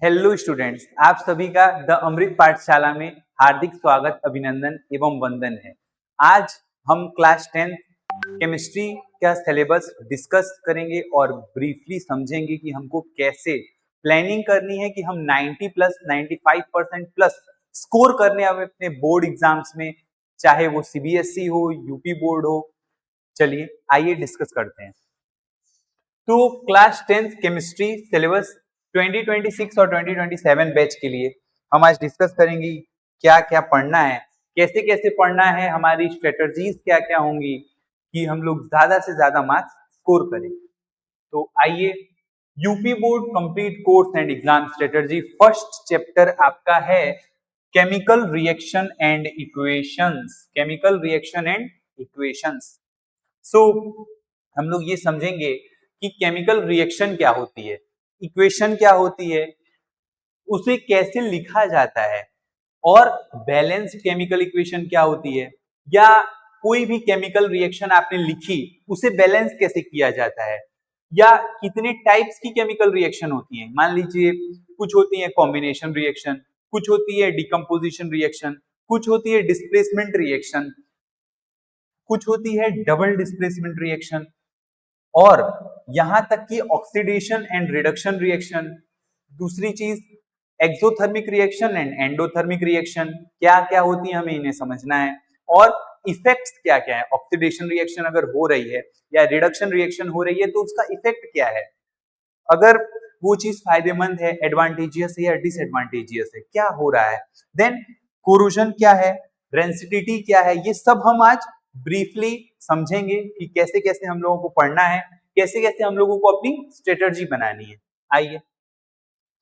Hello students, आप सभी का द अमृत पाठशाला में हार्दिक स्वागत, अभिनंदन एवं वंदन है। आज हम क्लास 10 केमिस्ट्री का सिलेबस डिस्कस करेंगे और ब्रीफली समझेंगे कि हमको कैसे प्लानिंग करनी है कि हम 90 प्लस 95% प्लस स्कोर करने हैं अपने बोर्ड एग्जाम्स में, चाहे वो सीबीएसई हो, यूपी बोर्ड हो। चलिए आइए डिस्कस करते हैं। तो क्लास 10th केमिस्ट्री सिलेबस 2026 और 2027 बैच के लिए हम आज डिस्कस करेंगे क्या क्या पढ़ना है, कैसे कैसे पढ़ना है, हमारी स्ट्रेटजीज क्या क्या होंगी कि हम लोग ज्यादा से ज्यादा मार्क्स स्कोर करें। तो आइए, UP board complete course and exam strategy first chapter आपका है chemical reaction and equations. Chemical reaction and equations. So हम लोग ये समझेंगे कि केमिकल रिएक्शन क्या होती है, इक्वेशन क्या होती है, उसे कैसे लिखा जाता है, और बैलेंस्ड केमिकल इक्वेशन क्या होती है, या कोई भी केमिकल रिएक्शन आपने लिखी उसे बैलेंस कैसे किया जाता है, या कितने टाइप्स की केमिकल रिएक्शन होती है। मान लीजिए कुछ होती है कॉम्बिनेशन रिएक्शन, कुछ होती है डिकम्पोजिशन रिएक्शन, कुछ होती है डिस्प्लेसमेंट रिएक्शन, कुछ होती है डबल डिस्प्लेसमेंट रिएक्शन, और यहां तक कि ऑक्सीडेशन एंड रिडक्शन रिएक्शन। दूसरी चीज exothermic reaction and endothermic reaction क्या क्या होती है, हमें इन्हें समझना है। और इफेक्ट्स क्या क्या है, ऑक्सीडेशन रिएक्शन अगर हो रही है या रिडक्शन रिएक्शन हो रही है तो उसका इफेक्ट क्या है, अगर वो चीज फायदेमंद है, एडवांटेजियस है या डिसएडवांटेजियस है, क्या हो रहा है। देन कोरोजन क्या है, रेंसिडिटी क्या है, ये सब हम आज ब्रीफली समझेंगे कि कैसे कैसे हम लोगों को पढ़ना है, कैसे कैसे हम लोगों को अपनी स्ट्रेटजी बनानी है। आइए,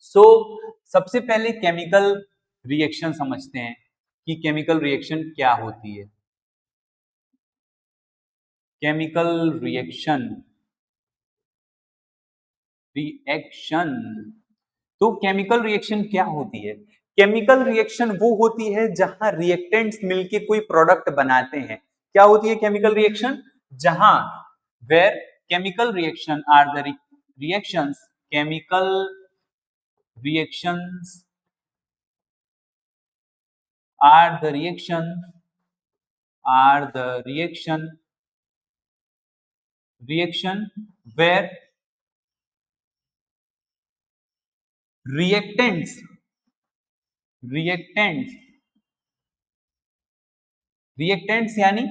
सबसे पहले केमिकल रिएक्शन समझते हैं कि केमिकल रिएक्शन क्या होती है। केमिकल रिएक्शन तो केमिकल रिएक्शन क्या होती है? केमिकल रिएक्शन वो होती है जहां रिएक्टेंट्स मिलके कोई प्रोडक्ट बनाते हैं। क्या होती है केमिकल रिएक्शन? जहां where chemical reaction are the reactions, chemical reactions are the reaction where reactants यानी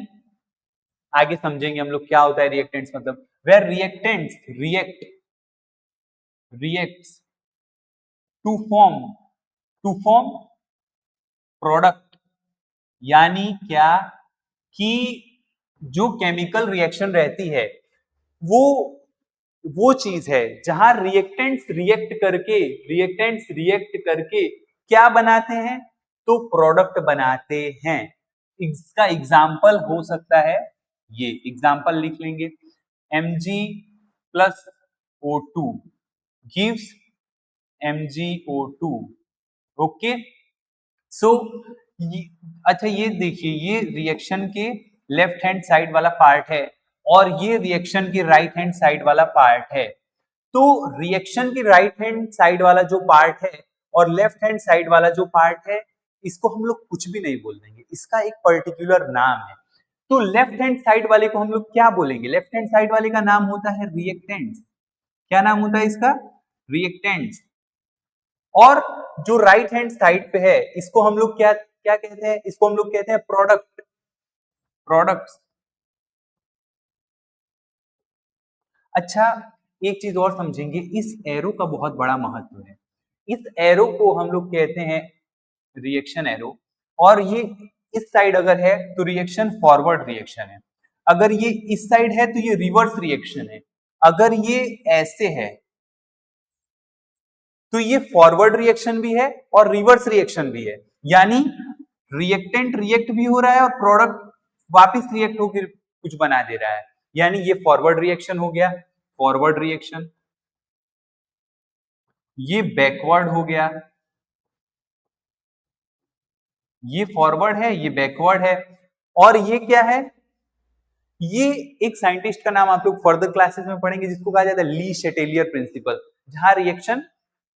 आगे समझेंगे हम लोग क्या होता है रिएक्टेंट्स, मतलब where reactants reacts to form product. यानी क्या कि जो केमिकल रिएक्शन रहती है वो चीज है जहां रिएक्टेंट्स रिएक्ट करके क्या बनाते हैं, तो प्रोडक्ट बनाते हैं। इसका एग्जाम्पल हो सकता है, ये एग्जाम्पल लिख लेंगे, Mg plus O2 gives MgO2। Okay, so अच्छा ये देखिए, ये रिएक्शन के लेफ्ट हैंड साइड वाला पार्ट है और ये रिएक्शन के राइट हैंड साइड वाला पार्ट है। तो रिएक्शन के राइट हैंड साइड वाला जो पार्ट है और लेफ्ट हैंड साइड वाला जो पार्ट है, इसको हम लोग कुछ भी नहीं बोल देंगे, इसका एक पर्टिकुलर नाम है। तो लेफ्ट हैंड साइड वाले को हम लोग क्या बोलेंगे? लेफ्ट हैंड साइड वाले का नाम होता है रिएक्टेंट्स। क्या नाम होता है इसका? रिएक्टेंट्स। और जो राइट हैंड साइड पे है इसको हम लोग क्या क्या कहते हैं? इसको हम लोग कहते हैं प्रोडक्ट्स। अच्छा, एक चीज और समझेंगे, इस एरो का बहुत बड़ा महत्व है। इस एरो को हम लोग कहते हैं रिएक्शन एरो, और ये इस साइड अगर है तो रिएक्शन फॉरवर्ड रिएक्शन है, अगर ये इस साइड है तो ये रिवर्स रिएक्शन है, अगर ये ऐसे है तो ये फॉरवर्ड रिएक्शन भी है और रिवर्स रिएक्शन भी है। यानी रिएक्टेंट रिएक्ट भी हो रहा है और प्रोडक्ट वापस रिएक्ट होकर कुछ बना दे रहा है, यानी ये फॉरवर्ड रिएक्शन हो गया, फॉरवर्ड रिएक्शन। ये बैकवर्ड हो गया, ये फॉरवर्ड है, ये बैकवर्ड है। और ये क्या है? ये एक साइंटिस्ट का नाम आप लोग फर्दर क्लासेस में पढ़ेंगे जिसको कहा जाता है ली शेटेलियर प्रिंसिपल, जहां रिएक्शन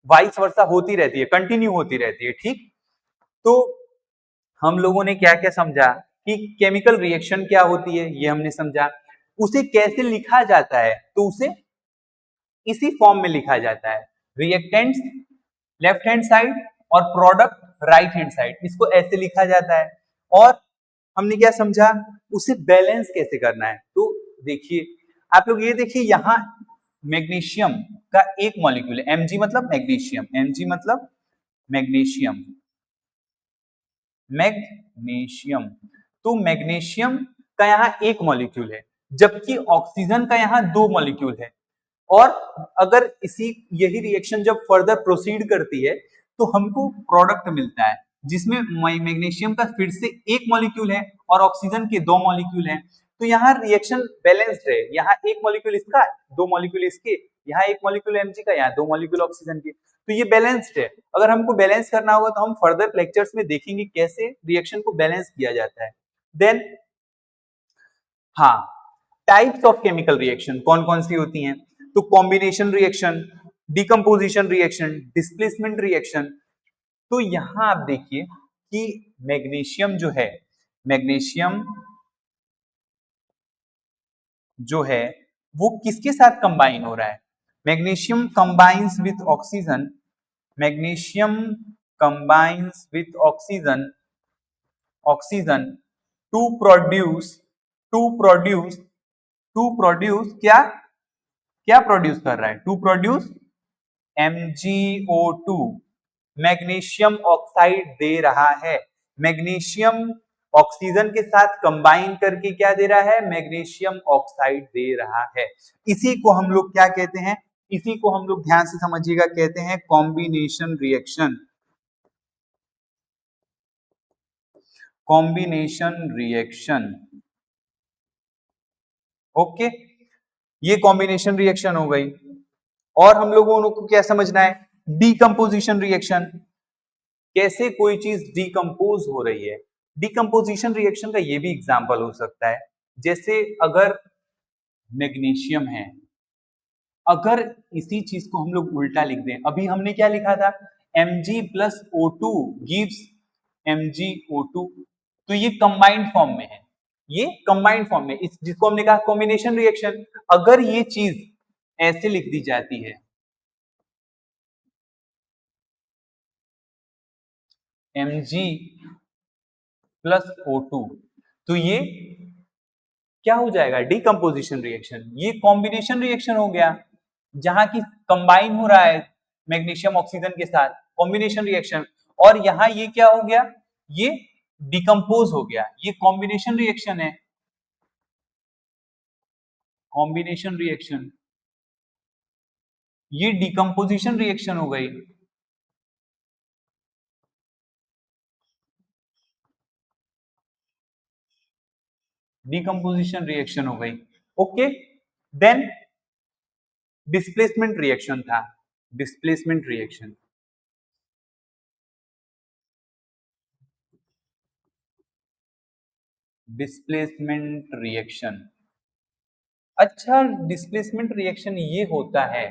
वाइस वर्सा होती रहती है, कंटिन्यू होती रहती है, ठीक। तो हम लोगों ने क्या क्या समझा कि केमिकल रिएक्शन क्या होती है, ये हमने समझा। उसे कैसे लिखा जाता है, तो उसे इसी फॉर्म में लिखा जाता है, रिएक्टेंट्स लेफ्ट हैंड साइड और प्रोडक्ट राइट हैंड साइड, इसको ऐसे लिखा जाता है। और हमने क्या समझा, उसे बैलेंस कैसे करना है। तो देखिए आप लोग, ये देखिए यहाँ मैग्नीशियम का एक मॉलिक्यूल है, Mg मतलब मैग्नीशियम, Mg मतलब मैग्नीशियम, मैग्नीशियम। तो मैग्नीशियम का यहाँ एक मॉलिक्यूल है, जबकि ऑक्सीजन का यहाँ दो मॉलिक्यूल है। और अगर इसी यही रिएक्शन जब फर्दर प्रोसीड करती है तो हमको प्रोडक्ट मिलता है, जिसमें मैग्नीशियम का फिर से एक मॉलिक्यूल है और ऑक्सीजन के दो मॉलिक्यूल हैं। तो यहाँ रिएक्शन बैलेंस्ड है, यहाँ एक मॉलिक्यूल इसका, दो मॉलिक्यूल इसके, यहाँ एक मॉलिक्यूल Mg का, यहाँ दो मॉलिक्यूल ऑक्सीजन के। तो ये बैलेंस्ड है। अगर हमको बैलेंस करना होगा तो हम फर्दर लेक्चर्स में देखेंगे कैसे रिएक्शन को बैलेंस किया जाता है। देन हाँ, टाइप्स ऑफ केमिकल रिएक्शन कौन कौन सी होती हैं, तो combination reaction, decomposition reaction, displacement reaction. तो यहां आप देखिए कि मैग्नीशियम जो है, मैग्नीशियम जो है वो किसके साथ कंबाइन हो रहा है, magnesium combines with oxygen, magnesium combines with oxygen, oxygen to produce, to produce, to produce क्या, क्या प्रोड्यूस कर रहा है, to produce MgO2, magnesium oxide दे रहा है। मैग्नीशियम ऑक्सीजन के साथ कंबाइन करके क्या दे रहा है, मैग्नीशियम ऑक्साइड दे रहा है। इसी को हम लोग क्या कहते हैं, इसी को हम लोग ध्यान से समझिएगा, कहते हैं combination reaction, combination reaction. Okay, ये कॉम्बिनेशन रिएक्शन हो गई। और हम लोगों को क्या समझना है, डीकंपोजिशन रिएक्शन, कैसे कोई चीज डीकंपोज हो रही है। डीकंपोजिशन रिएक्शन का ये भी एग्जांपल हो सकता है, जैसे अगर मैग्नीशियम है, अगर इसी चीज को हम लोग उल्टा लिख दें, अभी हमने क्या लिखा था, Mg plus O2 gives MgO2, तो ये कंबाइंड फॉर्म में है, ये कंबाइंड फॉर्म में, इस जिसको हमने कहा कॉम्बिनेशन रिएक्शन। अगर ये चीज ऐसे लिख दी जाती है, Mg प्लस O2, तो ये क्या हो जाएगा, डीकंपोजिशन रिएक्शन। ये कॉम्बिनेशन रिएक्शन हो गया, जहां की कंबाइन हो रहा है मैग्नीशियम ऑक्सीजन के साथ, कॉम्बिनेशन रिएक्शन। और यहां ये क्या हो गया, ये डिकम्पोज हो गया, ये कॉम्बिनेशन रिएक्शन है, कॉम्बिनेशन रिएक्शन। ये डिकम्पोजिशन रिएक्शन हो गई। डिकम्पोजिशन रिएक्शन हो गई। ओके, देन डिस्प्लेसमेंट रिएक्शन था, डिस्प्लेसमेंट रिएक्शन। डिस्प्लेसमेंट रिएक्शन, अच्छा डिस्प्लेसमेंट रिएक्शन ये होता है,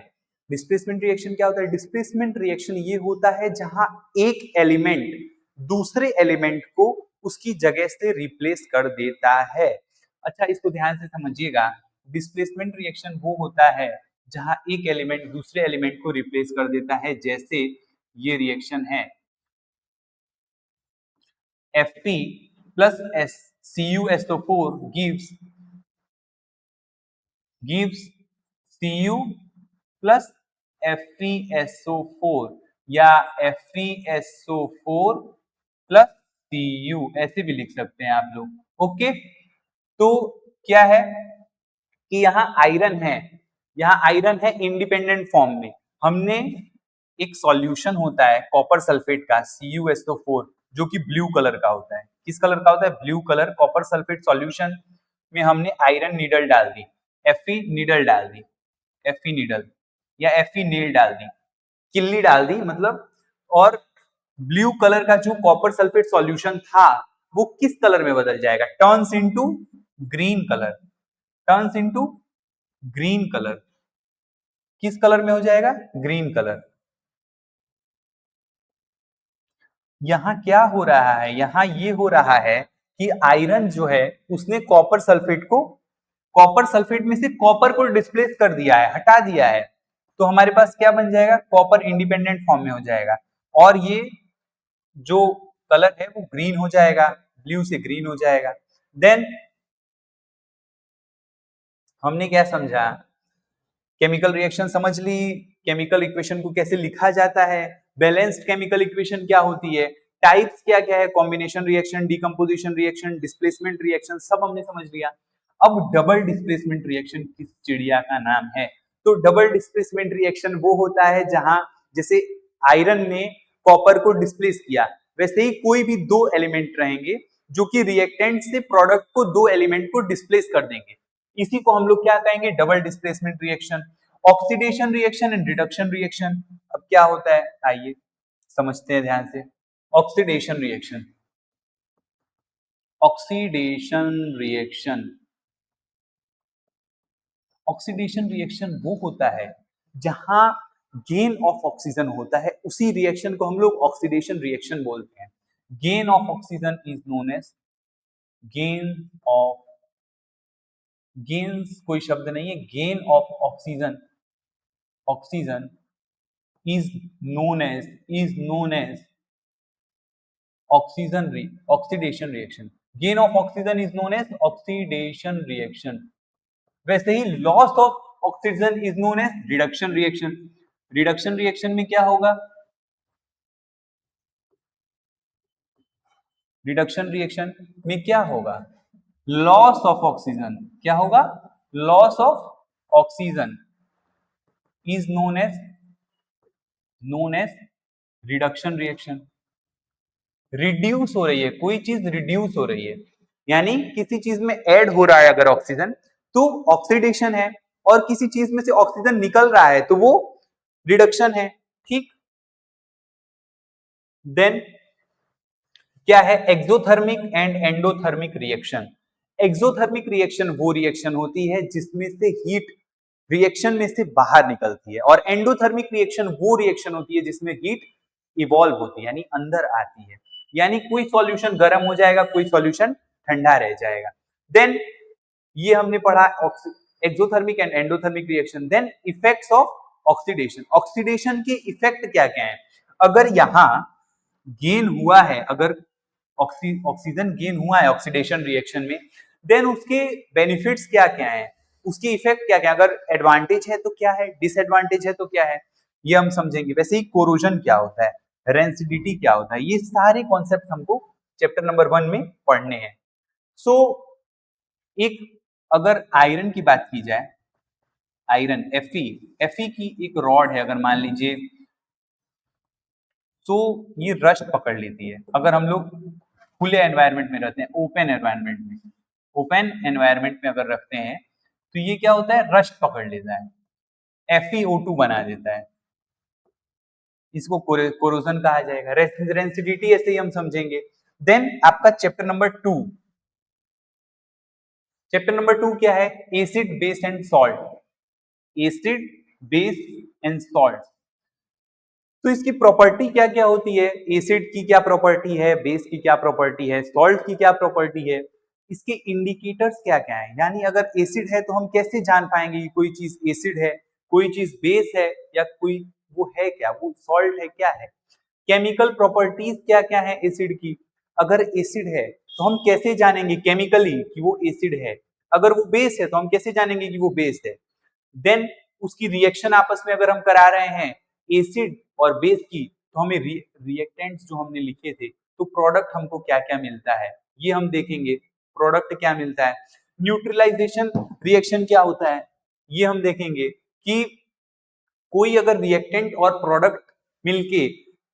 डिस्प्लेसमेंट रिएक्शन क्या होता है, डिस्प्लेसमेंट रिएक्शन ये होता है जहां एक एलिमेंट दूसरे एलिमेंट को उसकी जगह से रिप्लेस कर देता है। अच्छा इसको ध्यान से समझिएगा, डिस्प्लेसमेंट रिएक्शन वो होता है जहां एक एलिमेंट दूसरे एलिमेंट को रिप्लेस कर देता है, जैसे ये रिएक्शन है Fe plus CuSO4 gives Cu plus FeSO4 या FeSO4 प्लस Cu, ऐसे भी लिख सकते हैं आप लोग। ओके, तो क्या है कि यहाँ आयरन है, यहाँ आयरन है इंडिपेंडेंट फॉर्म में। हमने एक सॉल्यूशन होता है कॉपर सल्फेट का CuSO4, जो कि ब्लू कलर का होता है। किस कलर का होता है, blue colour. Copper sulphate solution में हमने आयरन नीडल डाल दी, Fe नीडल डाल दी, Fe नीडल या Fe नील डाल दी, किल्ली डाल दी मतलब। और ब्लू कलर का जो कॉपर सल्फेट सॉल्यूशन था वो किस कलर में बदल जाएगा, turns into green colour, turns into green colour. किस कलर में हो जाएगा, ग्रीन कलर। यहाँ क्या हो रहा है, यहाँ ये हो रहा है कि आयरन जो है उसने कॉपर सल्फेट में से कॉपर को डिस्प्लेस कर दिया है, हटा दिया है। तो हमारे पास क्या बन जाएगा, कॉपर इंडिपेंडेंट फॉर्म में हो जाएगा और ये जो कलर है वो ग्रीन हो जाएगा, ब्लू से ग्रीन हो जाएगा। देन हमने क्या समझा, केमिकल रिएक्शन समझ ली, केमिकल इक्वेशन को कैसे लिखा जाता है, बैलेंस्ड केमिकल इक्वेशन क्या होती है, टाइप्स क्या क्या है, combination reaction, decomposition reaction, displacement reaction, सब हमने समझ लिया। अब डबल डिस्प्लेसमेंट रिएक्शन किस चिड़िया का नाम है? तो डबल डिस्प्लेसमेंट रिएक्शन वो होता है जहां जैसे आयरन ने कॉपर को डिस्प्लेस किया, वैसे ही कोई भी दो एलिमेंट रहेंगे जो कि रिएक्टेंट से प्रोडक्ट को दो एलिमेंट को डिस्प्लेस कर देंगे, इसी को हम लोग क्या कहेंगे, double displacement reaction. Oxidation reaction and reduction reaction, अब क्या होता है आइए समझते हैं ध्यान से। Oxidation reaction, oxidation reaction, oxidation reaction वो होता है जहां गेन ऑफ ऑक्सीजन होता है, उसी रिएक्शन को हम लोग ऑक्सीडेशन रिएक्शन बोलते हैं। Gain of oxygen is known as gain of, gains कोई शब्द नहीं है, gain of oxygen, oxygen is known as oxidation reaction. Gain of oxygen is known as oxidation reaction. वैसे ही loss of oxygen is known as reduction reaction. Reduction reaction में क्या होगा, reduction reaction में क्या होगा, लॉस ऑफ ऑक्सीजन, क्या होगा, loss of oxygen is known as reduction reaction. Reduce हो रही है, कोई चीज रिड्यूस हो रही है, यानी किसी चीज में ऐड हो रहा है अगर ऑक्सीजन तो ऑक्सीडेशन है, और किसी चीज में से ऑक्सीजन निकल रहा है तो वो रिडक्शन है, ठीक। देन क्या है, exothermic and endothermic reaction. Exothermic reaction वो रिएक्शन होती है जिसमें से हीट रिएक्शन में से बाहर निकलती है, और एंडोथर्मिक रिएक्शन वो रिएक्शन होती है जिसमें हीट इवॉल्व होती है, यानी अंदर आती है, यानी कोई सॉल्यूशन गर्म हो जाएगा, कोई सॉल्यूशन ठंडा रह जाएगा। देन ये हमने पढ़ा exothermic and endothermic reaction. Then effects of oxidation, oxidation के इफेक्ट क्या क्या है, अगर यहां गेन हुआ है, अगर ऑक्सीजन गेन हुआ है ऑक्सीडेशन रिएक्शन में, देन उसके बेनिफिट्स क्या क्या है, उसके इफेक्ट क्या क्या, अगर एडवांटेज है तो क्या है, डिसएडवांटेज है तो क्या है, ये हम समझेंगे। वैसे ही कोरोजन क्या होता है, रेंसिडिटी क्या होता है, ये सारे कॉन्सेप्ट हमको चैप्टर नंबर 1 में पढ़ने हैं। सो एक अगर आयरन की बात की जाए, आयरन Fe की एक रॉड है, अगर मान लीजिए, तो ये रस्ट पकड़ लेती है। अगर हम लोग खुले एनवायरनमेंट में रहते हैं, ओपन एनवायरनमेंट में अगर रखते हैं तो ये क्या होता है, रस्ट पकड़ लेता है, FeO2 बना देता है, इसको कोरोजन कहा जाएगा। रेंसिडिटी ऐसे ही हम समझेंगे। देन आपका चैप्टर नंबर 2 क्या है, acid base and salt, acid base and salt. तो इसकी प्रॉपर्टी क्या क्या होती है, एसिड की क्या प्रॉपर्टी है, बेस की क्या प्रॉपर्टी है, सॉल्ट की क्या प्रॉपर्टी है, इसके इंडिकेटर्स क्या क्या है, यानी अगर एसिड है तो हम कैसे जान पाएंगे कि कोई चीज एसिड है, कोई चीज बेस है, या कोई वो है क्या, वो सॉल्ट है क्या है। केमिकल प्रॉपर्टीज क्या क्या है एसिड की, अगर एसिड है तो हम कैसे जानेंगे केमिकली कि वो एसिड है, अगर वो बेस है तो हम कैसे जानेंगे कि वो बेस है। देन उसकी रिएक्शन आपस में अगर हम करा रहे हैं एसिड और बेस की, तो हमें रिएक्टेंट्स जो हमने लिखे थे, तो प्रोडक्ट हमको क्या क्या मिलता है ये हम देखेंगे, प्रोडक्ट क्या मिलता है। न्यूट्रलाइजेशन रिएक्शन क्या होता है ये हम देखेंगे, कि कोई अगर रिएक्टेंट और प्रोडक्ट मिलके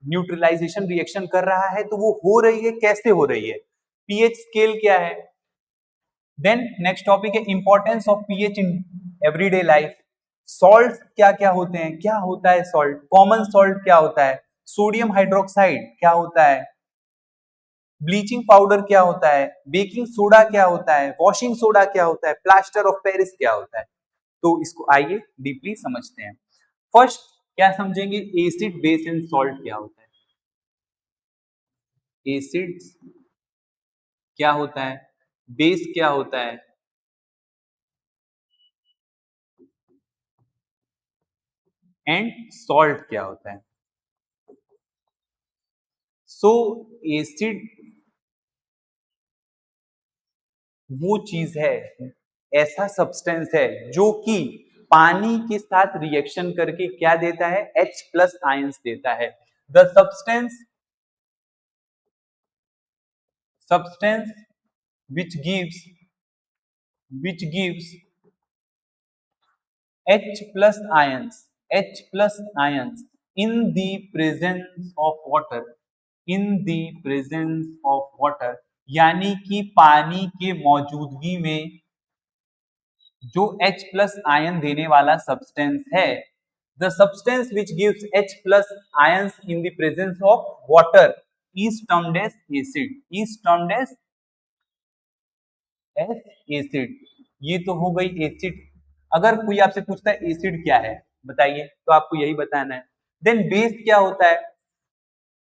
न्यूट्रलाइजेशन रिएक्शन कर रहा है तो वो हो रही है, कैसे हो रही है, पीएच स्केल क्या है। देन नेक्स्ट टॉपिक है importance of pH in everyday life. Salt क्या क्या होते हैं, क्या होता है सॉल्ट, कॉमन सॉल्ट क्या होता है, सोडियम हाइड्रोक्साइड क्या होता है, ब्लीचिंग पाउडर क्या होता है, बेकिंग सोडा क्या होता है, वॉशिंग सोडा क्या होता है, प्लास्टर ऑफ पेरिस क्या होता है। तो इसको आइए डीपली समझते हैं। फर्स्ट क्या समझेंगे, एसिड बेस एंड सॉल्ट क्या होता है। एसिड्स क्या होता है, बेस क्या होता है, एंड सॉल्ट क्या होता है। सो एसिड वो चीज है, ऐसा सब्सटेंस है जो कि पानी के साथ रिएक्शन करके क्या देता है, H प्लस आयंस देता है। The substance which gives H plus ions in the presence of water, यानी कि पानी के मौजूदगी में जो H प्लस आयन देने वाला सब्सटेंस है, the substance which gives H plus ions in the presence of water is termed as acid. ये तो हो गई एसिड। अगर कोई आपसे पूछता है एसिड क्या है बताइए, तो आपको यही बताना है। देन बेस क्या होता है,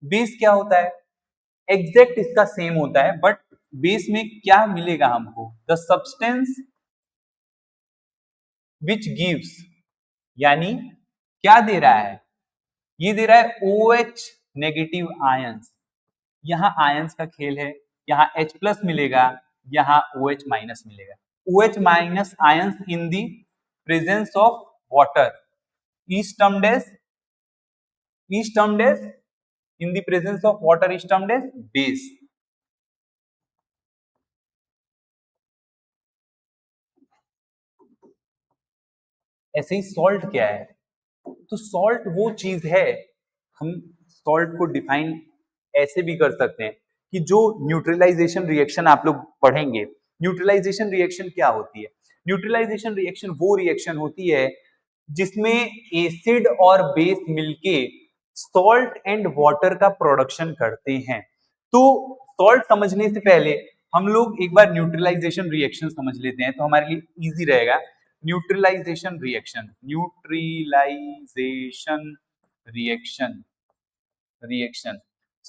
बेस क्या होता है, एग्जैक्ट इसका सेम होता है, बट बेस में क्या मिलेगा हमको, द सब्सटेंस विच गिव्स, यानी क्या दे रहा है, ये दे रहा है OH नेगेटिव आयंस। यहां आयंस का खेल है, यहां H प्लस मिलेगा, यहां OH माइनस मिलेगा। OH minus ions in the presence of water is termed as in the presence of water is termed as base। ऐसे ही सॉल्ट क्या है, तो सॉल्ट वो चीज है, हम सॉल्ट को डिफाइन ऐसे भी कर सकते हैं कि जो न्यूट्रलाइजेशन रिएक्शन आप लोग पढ़ेंगे, न्यूट्रलाइजेशन रिएक्शन क्या होती है, न्यूट्रलाइजेशन रिएक्शन वो रिएक्शन होती है जिसमें एसिड और बेस मिलके सॉल्ट एंड वाटर का प्रोडक्शन करते हैं। तो सॉल्ट समझने से पहले हम लोग एक बार न्यूट्रलाइजेशन रिएक्शन समझ लेते हैं, तो हमारे लिए इजी रहेगा। न्यूट्रलाइजेशन रिएक्शन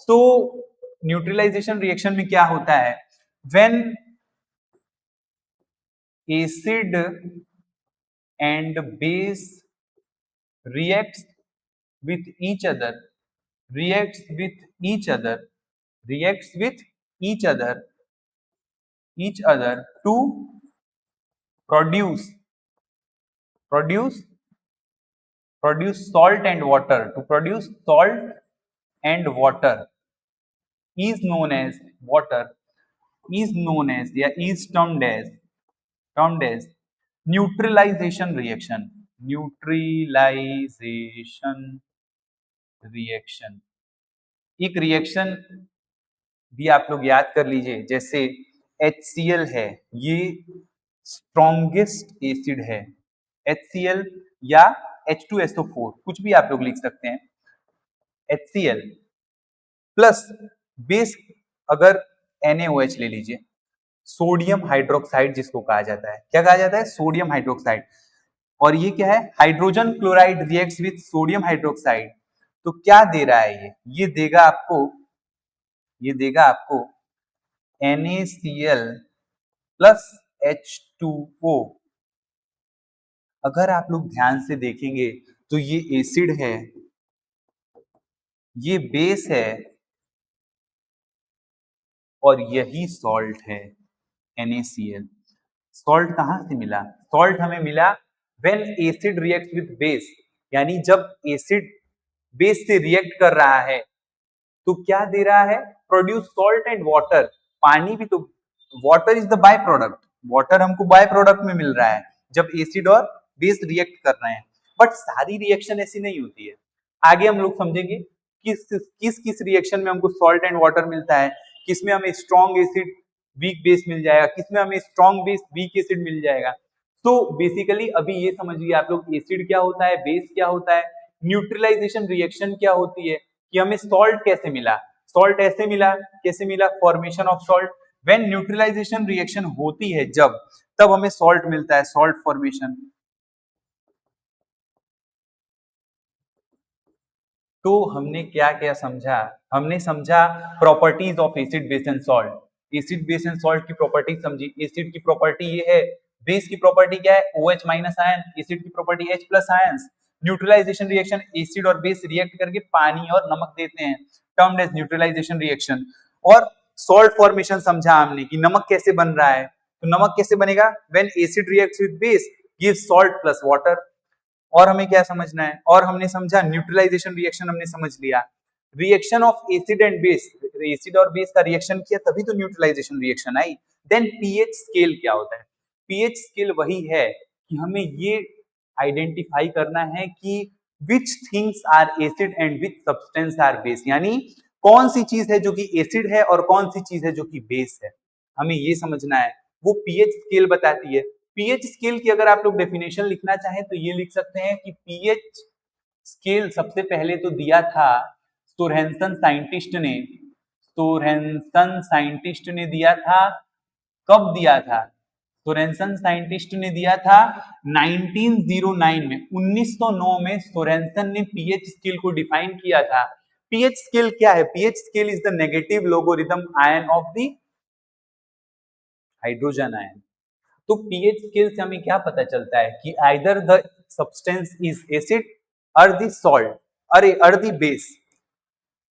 तो न्यूट्रलाइजेशन रिएक्शन में क्या होता है, when acid and base reacts with each other reacts with each other to produce produce salt and water, to produce salt and water is known as is termed as neutralisation reaction. एक reaction भी आप लोग याद कर लीजिए, जैसे HCl है, ये स्ट्रॉन्गेस्ट एसिड है, HCl या H2SO4 कुछ भी आप लोग लिख सकते हैं। HCl प्लस बेस अगर NaOH ले लीजिए, सोडियम हाइड्रोक्साइड जिसको कहा जाता है, क्या कहा जाता है, सोडियम हाइड्रोक्साइड। और ये क्या है, hydrogen chloride reacts with sodium hydroxide. तो क्या दे रहा है ये देगा आपको NaCl प्लस H2O। अगर आप लोग ध्यान से देखेंगे तो ये एसिड है, ये बेस है, और यही सॉल्ट है NaCl। सॉल्ट कहां से मिला, सॉल्ट हमें मिला when acid react with base, यानी जब एसिड बेस से रिएक्ट कर रहा है तो क्या दे रहा है, प्रोड्यूस सॉल्ट एंड वाटर। पानी भी तो, water is the by product, water हमको बाय प्रोडक्ट में मिल रहा है जब एसिड और बेस रिएक्ट कर रहे हैं। बट सारी रिएक्शन ऐसी नहीं होती है, आगे हम लोग समझेंगे किस किस रिएक्शन में हमको सॉल्ट एंड वाटर मिलता है, किसमें हमें स्ट्रॉन्ग एसिड वीक बेस मिल जाएगा, किसमें हमें स्ट्रॉन्ग बेस वीक एसिड मिल जाएगा। तो बेसिकली अभी ये समझिए आप लोग, एसिड क्या होता है, बेस क्या होता है, न्यूट्रलाइजेशन रिएक्शन क्या होती है, कि हमें सॉल्ट कैसे मिला, सॉल्ट ऐसे मिला, कैसे मिला, formation of salt. When neutralisation reaction होती है जब, तब हमें सॉल्ट मिलता है, सॉल्ट फॉर्मेशन। तो हमने क्या क्या समझा? हमने समझा properties of acid, base and salt. Acid, base and salt की प्रॉपर्टी समझी। एसिड की प्रॉपर्टी ये है, बेस की प्रॉपर्टी क्या है? OH माइनस आयन, एसिड की property H plus ions. Neutralisation reaction, acid और बेस रिएक्ट करके पानी और नमक देते हैं, टर्म्ड एज न्यूट्रलाइजेशन रिएक्शन। और सॉल्ट फॉर्मेशन समझा हमने कि नमक कैसे बन रहा है। तो नमक कैसे बनेगा? When acid reacts with base gives salt plus water. और हमें क्या समझना है? और हमने समझा न्यूट्रलाइजेशन रिएक्शन, हमने समझ लिया। Reaction of acid and base, acid और बेस का रिएक्शन किया तभी तो न्यूट्रलाइजेशन रिएक्शन आई। देन पीएच स्केल क्या होता है? पीएच स्केल वही है कि हमें ये आइडेंटिफाई करना है कि which things are acid and which substance are base, यानी कौन सी चीज है जो कि एसिड है और कौन सी चीज है जो कि बेस है, हमें ये समझना है। वो पीएच स्केल बताती है। पीएच स्केल की अगर आप लोग डेफिनेशन लिखना चाहें तो ये लिख सकते हैं कि पीएच स्केल सबसे पहले तो दिया था सोरेनसन साइंटिस्ट ने। सोरेनसन साइंटिस्ट ने दिया था, कब दिया था? सोरेनसन साइंटिस्ट ने दिया था 1909 में, 1909 में सोरेनसन ने पीएच स्केल को डिफाइन किया था। पीएच स्केल क्या है? PH scale is the negative logarithm ion of the hydrogen ion. तो पीएच स्केल से हमें क्या पता चलता है कि either the substance is acid और द सॉल्ट, अरे और द बेस।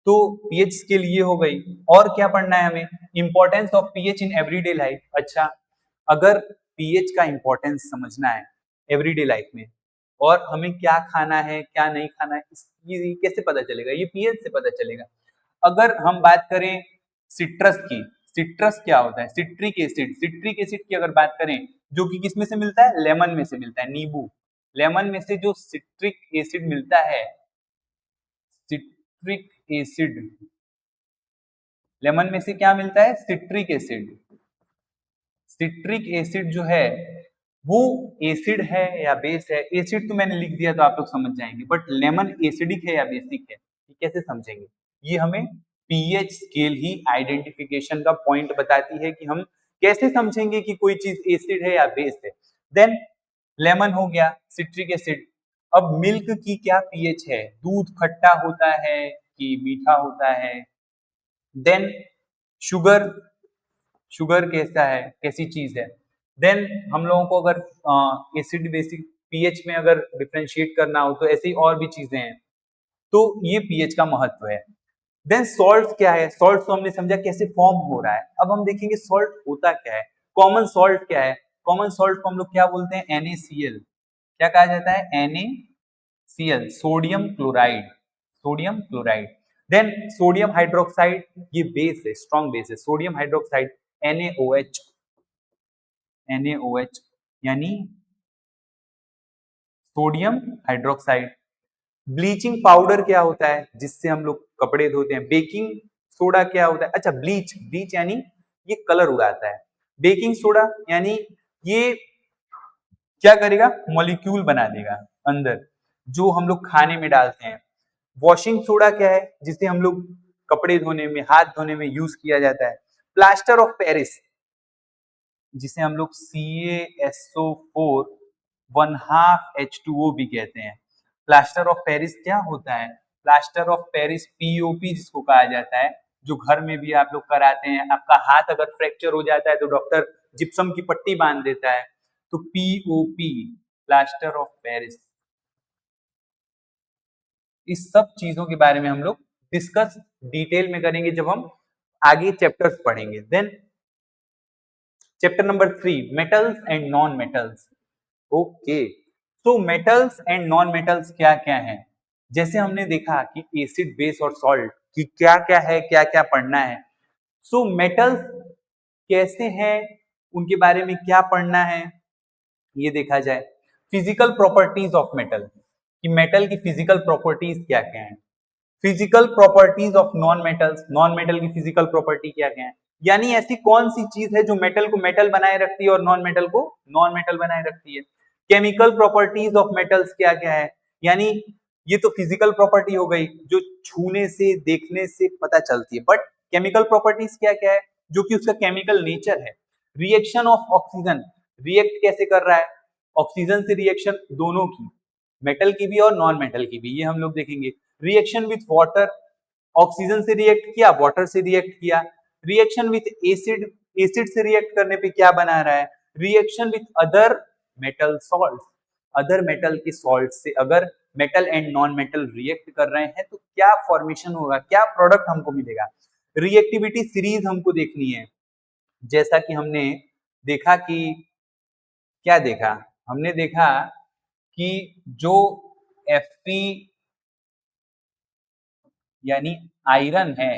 तो पीएच स्केल ये हो गई। और क्या पढ़ना है हमें? Importance of pH in everyday life. अच्छा, अगर पीएच का इंपॉर्टेंस समझना है एवरीडे लाइफ में, और हमें क्या खाना है क्या नहीं खाना है, ये कैसे पता चलेगा? ये पीएच से पता चलेगा। अगर हम बात करें सिट्रस की, सिट्रस क्या होता है? Citric acid. सिट्रिक एसिड की अगर बात करें, जो कि किसमें से मिलता है? लेमन में से मिलता है, नींबू। लेमन में से जो सिट्रिक एसिड मिलता है, सिट्रिक एसिड, लेमन में से क्या मिलता है? Citric acid. सिट्रिक एसिड जो है वो एसिड है या बेस है? एसिड तो मैंने लिख दिया तो आप लोग समझ जाएंगे, बट लेमन एसिडिक है या बेसिक है, ये कैसे समझेंगे? ये हमें पीएच स्केल ही आइडेंटिफिकेशन का पॉइंट बताती है कि हम कैसे समझेंगे कि कोई चीज एसिड है या बेस है। देन लेमन हो गया, सिट्रिक एसिड। अब मिल्क की क्या पीएच है? दूध खट्टा होता है कि मीठा होता है? देन शुगर, शुगर कैसा है, कैसी चीज है? देन हम लोगों को अगर एसिड बेसिक पीएच में अगर डिफरेंशिएट करना हो तो ऐसी और भी चीजें हैं। तो ये पीएच का महत्व है। देन सॉल्ट क्या है? सॉल्ट तो हमने समझा कैसे फॉर्म हो रहा है। अब हम देखेंगे सॉल्ट होता क्या है। कॉमन सॉल्ट क्या है? कॉमन सॉल्ट को हम लोग क्या बोलते हैं? NaCl। क्या कहा जाता है? NaCl, sodium chloride. Sodium chloride. Then sodium hydroxide, ये बेस है, स्ट्रॉन्ग बेस है। सोडियम हाइड्रोक्साइड NaOH, NaOH यानी सोडियम हाइड्रोक्साइड। ब्लीचिंग पाउडर क्या होता है जिससे हम लोग कपड़े धोते हैं? बेकिंग सोडा क्या होता है? अच्छा, ब्लीच, ब्लीच यानी ये कलर उड़ाता है। बेकिंग सोडा यानी ये क्या करेगा? मॉलिक्यूल बना देगा अंदर, जो हम लोग खाने में डालते हैं। वॉशिंग सोडा क्या है? जिसे हम लोग कपड़े धोने में, हाथ धोने में यूज किया जाता है। प्लास्टर ऑफ पेरिस, जिसे हम लोग CaSO4 1/2H2O भी कहते हैं। प्लास्टर ऑफ पेरिस क्या होता है? प्लास्टर ऑफ पेरिस POP जिसको कहा जाता है, जो घर में भी आप लोग कराते हैं। आपका हाथ अगर फ्रैक्चर हो जाता है तो डॉक्टर जिप्सम की पट्टी बांध देता है, तो POP, प्लास्टर ऑफ पेरिस। इस सब चीजों के बारे में हम लोग डिस्कस डिटेल में करेंगे जब हम आगे चैप्टर्स पढ़ेंगे। Then chapter number 3, metals and non metals. Okay, तो मेटल्स एंड नॉन मेटल्स क्या क्या है? जैसे हमने देखा कि एसिड, बेस और सॉल्ट की क्या क्या है, क्या क्या पढ़ना है। सो मेटल्स कैसे हैं, उनके बारे में क्या पढ़ना है, ये देखा जाए। फिजिकल प्रॉपर्टीज ऑफ मेटल, कि मेटल की फिजिकल प्रॉपर्टीज क्या क्या है। Physical properties of non metals, non metal की फिजिकल प्रॉपर्टी क्या क्या है, यानी ऐसी कौन सी चीज है जो मेटल को मेटल बनाए रखती है और नॉन मेटल को नॉन मेटल बनाए रखती है। केमिकल प्रॉपर्टीज ऑफ मेटल्स क्या क्या है, यानी ये तो फिजिकल प्रॉपर्टी हो गई जो छूने से, देखने से पता चलती है, बट केमिकल प्रॉपर्टीज क्या क्या है, जो कि उसका केमिकल नेचर है। रिएक्शन ऑफ ऑक्सीजन, रिएक्ट कैसे कर रहा है ऑक्सीजन से, रिएक्शन दोनों की, मेटल की भी और नॉन मेटल की भी, ये हम लोग देखेंगे। रिएक्शन विथ वाटर, ऑक्सीजन से रिएक्ट किया, वाटर से रिएक्ट किया। रिएक्शन विथ एसिड, एसिड से रिएक्ट करने पे क्या बना रहा है, reaction with other metal salt, other metal के सॉल्ट से अगर metal and non metal react कर रहे हैं तो क्या फॉर्मेशन होगा, क्या प्रोडक्ट हमको मिलेगा। रिएक्टिविटी सीरीज हमको देखनी है। जैसा कि हमने देखा कि क्या देखा, हमने देखा कि जो Fe यानी आयरन है,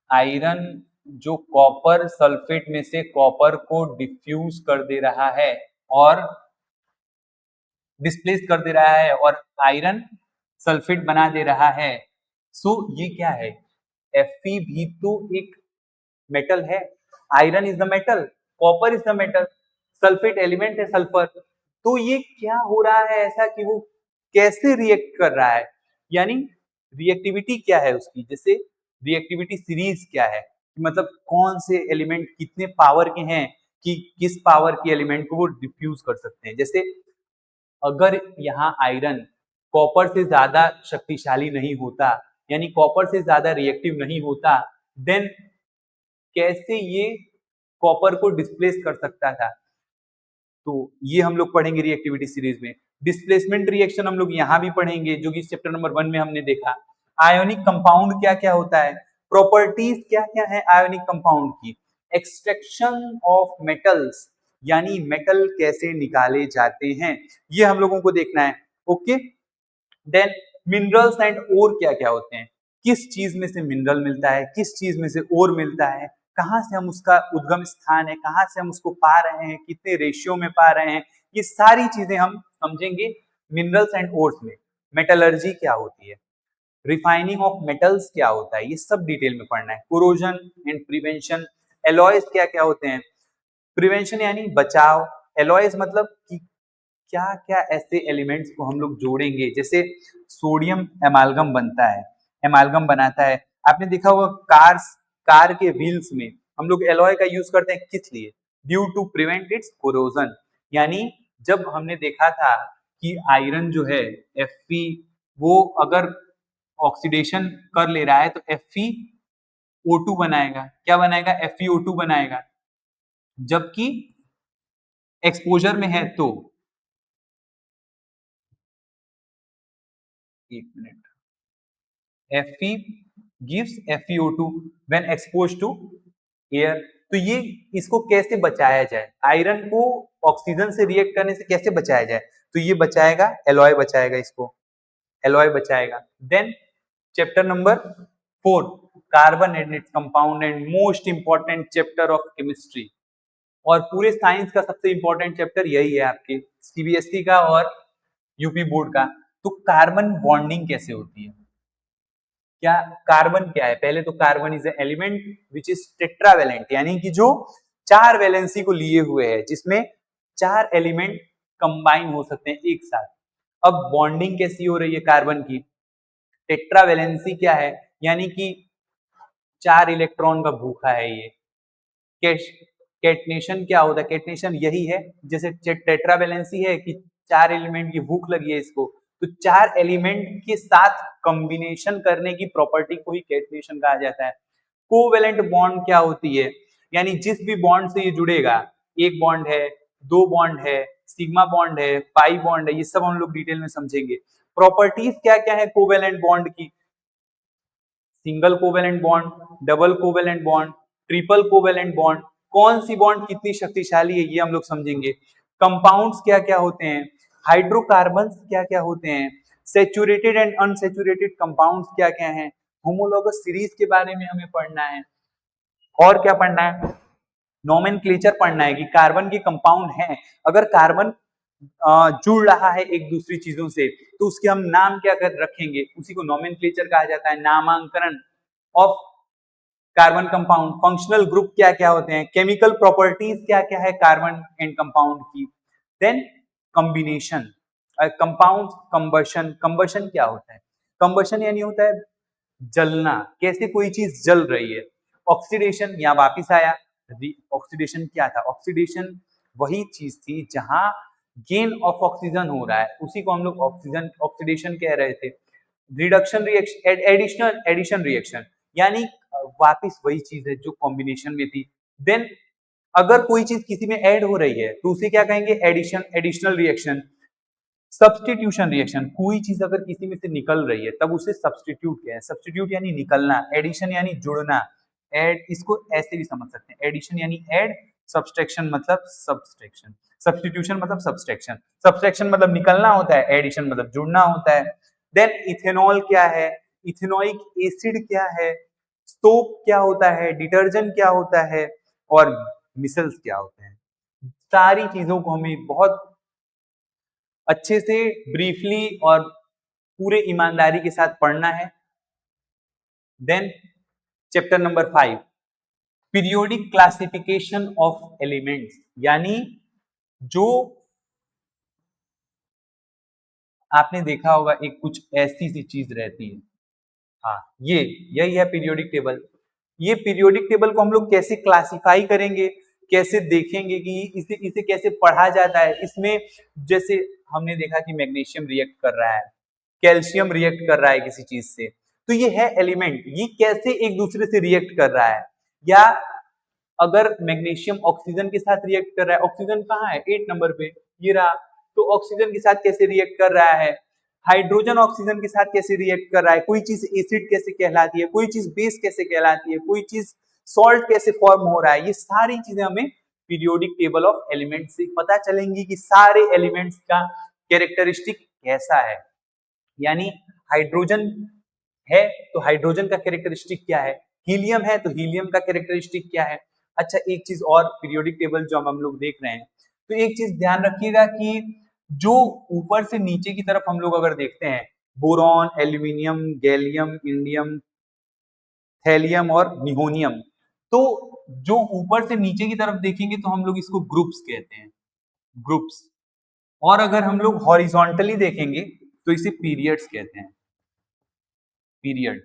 आयरन जो कॉपर सल्फेट में से कॉपर को डिफ्यूज कर दे रहा है और डिस्प्लेस कर दे रहा है और आयरन सल्फेट बना दे रहा है। सो ये क्या है, Fe भी तो एक मेटल है, iron is the metal, copper is the metal, sulphate element है सल्फर। तो ये क्या हो रहा है ऐसा कि वो कैसे रिएक्ट कर रहा है, यानी रिएक्टिविटी क्या है उसकी, जैसे रिएक्टिविटी सीरीज क्या है, मतलब कौन से एलिमेंट कितने पावर के हैं कि किस पावर के एलिमेंट को वो डिफ्यूज कर सकते हैं। जैसे अगर यहाँ आयरन कॉपर से ज्यादा शक्तिशाली नहीं होता, यानी कॉपर से ज्यादा रिएक्टिव नहीं होता, देन कैसे ये कॉपर को डिस्प्लेस कर सकता था। तो ये हम लोग पढ़ेंगे रिएक्टिविटी सीरीज में। डिस्प्लेसमेंट रिएक्शन हम लोग यहाँ भी पढ़ेंगे, जो कि चैप्टर नंबर 1 में हमने देखा। आयोनिक कंपाउंड क्या क्या होता है, प्रॉपर्टीज क्या क्या है आयोनिक कंपाउंड की, एक्सट्रैक्शन ऑफ मेटल्स, यानी मेटल कैसे निकाले जाते हैं, ये हम लोगों को देखना है। Okay, then minerals and or क्या क्या होते हैं, किस चीज में से मिनरल मिलता है, किस चीज में से ओर मिलता है, कहाँ से हम उसका उद्गम स्थान है, कहाँ से हम उसको पा रहे हैं, कितने रेशियो में पा रहे हैं, ये सारी चीजें हम समझेंगे मिनरल्स एंड ओर्स में। मेटलर्जी क्या होती है, रिफाइनिंग ऑफ मेटल्स क्या होता है, ये सब डिटेल में पढ़ना है। कोरोजन एंड प्रिवेंशन, एलॉयज क्या क्या होते हैं, प्रिवेंशन यानी बचाव, एलॉयज मतलब कि क्या क्या ऐसे एलिमेंट्स को हम लोग जोड़ेंगे, जैसे सोडियम एमालगम बनता है, एमालगम बनाता है। आपने देखा होगा कार के व्हील्स में हम लोग एलॉय का यूज करते हैं, किस लिए, due to prevent its corrosion. यानी जब हमने देखा था कि आयरन जो है Fe वो अगर ऑक्सीडेशन कर ले रहा है तो FeO2 बनाएगा, क्या बनाएगा, FeO2 बनाएगा, जबकि एक्सपोजर में है तो, एक minute, Fe gives FeO2 when exposed to air। तो ये इसको कैसे बचाया जाए, आयरन को ऑक्सीजन से रिएक्ट करने से कैसे बचाया जाए, तो ये बचाएगा, एलॉय बचाएगा, इसको एलॉय बचाएगा। Then chapter number 4, carbon and its compound and most important chapter of chemistry, और पूरे साइंस का सबसे इंपॉर्टेंट चैप्टर यही है आपके सीबीएसई का और यूपी बोर्ड का। तो कार्बन बॉन्डिंग कैसे होती है, क्या कार्बन क्या है, पहले तो carbon is element which is tetravalent, यानी कि जो 4 वैलेंसी को लिए हुए है, जिसमें 4 एलिमेंट कंबाइन हो सकते हैं एक साथ। अब बॉन्डिंग कैसी हो रही है कार्बन की, टेट्रावेलेंसी क्या है, यानी कि 4 इलेक्ट्रॉन का भूखा है ये। कैटनेशन क्या होता है, कैटनेशन यही है, जैसे टेट्रावेलेंसी है कि 4 एलिमेंट की भूख लगी है इसको, तो 4 एलिमेंट के साथ कॉम्बिनेशन करने की प्रॉपर्टी को ही कैटनेशन कहा जाता है। कोवेलेंट बॉन्ड क्या होती है, यानी जिस भी बॉन्ड से ये जुड़ेगा, एक बॉन्ड है, 2 बॉन्ड है, सिग्मा बॉन्ड है, पाई बॉन्ड है, ये सब हम लोग डिटेल में समझेंगे। प्रॉपर्टीज क्या क्या है कोवेलेंट बॉन्ड की, single covalent bond, double covalent bond, triple covalent bond, कौन सी बॉन्ड कितनी शक्तिशाली है ये हम लोग समझेंगे। कंपाउंड्स क्या क्या होते हैं, हाइड्रोकार्बन्स क्या क्या होते हैं, सैचुरेटेड एंड अनसैचुरेटेड कंपाउंड्स क्या क्या हैं, होमोलॉगस सीरीज के बारे में हमें पढ़ना है। और क्या पढ़ना है, नोमेनक्लेचर पढ़ना है कि कार्बन के कंपाउंड हैं, अगर कार्बन जुड़ रहा है एक दूसरी चीजों से तो उसके हम नाम क्या कर रखेंगे, उसी को नोमेनक्लेचर कहा जाता है, नामांकन of carbon compound. Functional group क्या क्या होते हैं, केमिकल प्रॉपर्टीज क्या क्या है कार्बन एंड कंपाउंड की। Then combination, compound combustion, combustion क्या होता है, कंबशन यानी होता है जलना, कैसे कोई चीज जल रही है। ऑक्सीडेशन, यहाँ वापिस आया, ऑक्सीडेशन क्या था, ऑक्सीडेशन वही चीज थी जहां गेन ऑफ ऑक्सीजन हो रहा है, उसी को हम लोग ऑक्सीजन ऑक्सीडेशन कह रहे थे। Reduction reaction, additional addition reaction, यानी वापिस वही चीज है जो कॉम्बिनेशन में थी। देन अगर कोई चीज किसी में ऐड हो रही है तो उसे क्या कहेंगे, addition, additional reaction. Substitution reaction, कोई चीज अगर किसी में से निकल रही है तब उसे सब्सटीट्यूट कहते हैं। सब्सटीट्यूट यानी निकलना, एडिशन यानी जुड़ना, ऐड इसको ऐसे भी समझ सकते हैं, एडिशन यानी ऐड, सब्सट्रैक्शन मतलब सब्सट्रैक्शन, सब्सटीट्यूशन मतलब सब्सट्रैक्शन। सब्सट्रैक्शन मतलब निकलना होता है, एडिशन मतलब जुड़ना होता है। देन इथेनॉल क्या है, इथेनोइक एसिड क्या है, सोप क्या होता है, डिटर्जेंट क्या होता है, और मिसल्स क्या होते हैं। सारी चीजों को हमें बहुत अच्छे से ब्रीफली और पूरे ईमानदारी के साथ पढ़ना है। Then chapter number 5, periodic classification of elements, यानी जो आपने देखा होगा एक कुछ ऐसी सी चीज रहती है, हाँ ये यही है पीरियोडिक टेबल। ये पीरियोडिक टेबल को हम लोग कैसे क्लासिफाई करेंगे, कैसे देखेंगे कि इसे इसे कैसे पढ़ा जाता है। इसमें जैसे हमने देखा कि मैग्नीशियम रिएक्ट कर रहा है, कैल्शियम रिएक्ट कर रहा है किसी चीज से, तो ये है एलिमेंट, ये कैसे एक दूसरे से रिएक्ट कर रहा है। या अगर मैग्नीशियम ऑक्सीजन के साथ रिएक्ट कर रहा है, ऑक्सीजन कहाँ है, 8 नंबर पे ये रहा, तो ऑक्सीजन के साथ कैसे रिएक्ट कर रहा है, हाइड्रोजन ऑक्सीजन के साथ कैसे रिएक्ट कर रहा है, कोई चीज एसिड कैसे कहलाती है, कोई चीज बेस कैसे कहलाती है, कोई चीज सॉल्ट कैसे फॉर्म हो रहा है, ये सारी चीजें हमें पीरियोडिक टेबल ऑफ एलिमेंट्स से पता चलेंगी कि सारे एलिमेंट्स का कैरेक्टरिस्टिक कैसा है। यानी हाइड्रोजन है तो हाइड्रोजन का कैरेक्टरिस्टिक क्या है, हीलियम है तो हीलियम का कैरेक्टरिस्टिक क्या है। अच्छा एक चीज और, पीरियोडिक टेबल जो हम लोग देख रहे हैं, तो एक चीज ध्यान रखिएगा कि जो ऊपर से नीचे की तरफ हम लोग अगर देखते हैं, boron, aluminium, gallium, indium, thallium और निहोनियम, तो जो ऊपर से नीचे की तरफ देखेंगे तो हम लोग इसको ग्रुप्स कहते हैं, ग्रुप्स। और अगर हम लोग हॉरिजॉन्टली देखेंगे तो इसे पीरियड्स कहते हैं, पीरियड।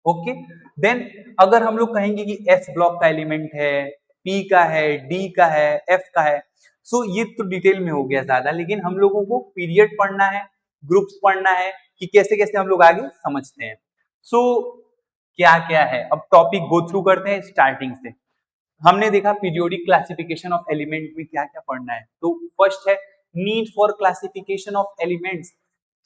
ओके, देन अगर हम लोग कहेंगे कि एस ब्लॉक का एलिमेंट है, पी का है, डी का है, एफ का है, सो ये तो डिटेल में हो गया ज्यादा, लेकिन हम लोगों को पीरियड पढ़ना है, ग्रुप्स पढ़ना है कि कैसे कैसे हम लोग आगे समझते हैं। सो क्या क्या है, अब टॉपिक गो थ्रू करते हैं स्टार्टिंग से। हमने देखा पीरियोडिक क्लासिफिकेशन ऑफ एलिमेंट में क्या क्या पढ़ना है, तो फर्स्ट है need for classification of elements.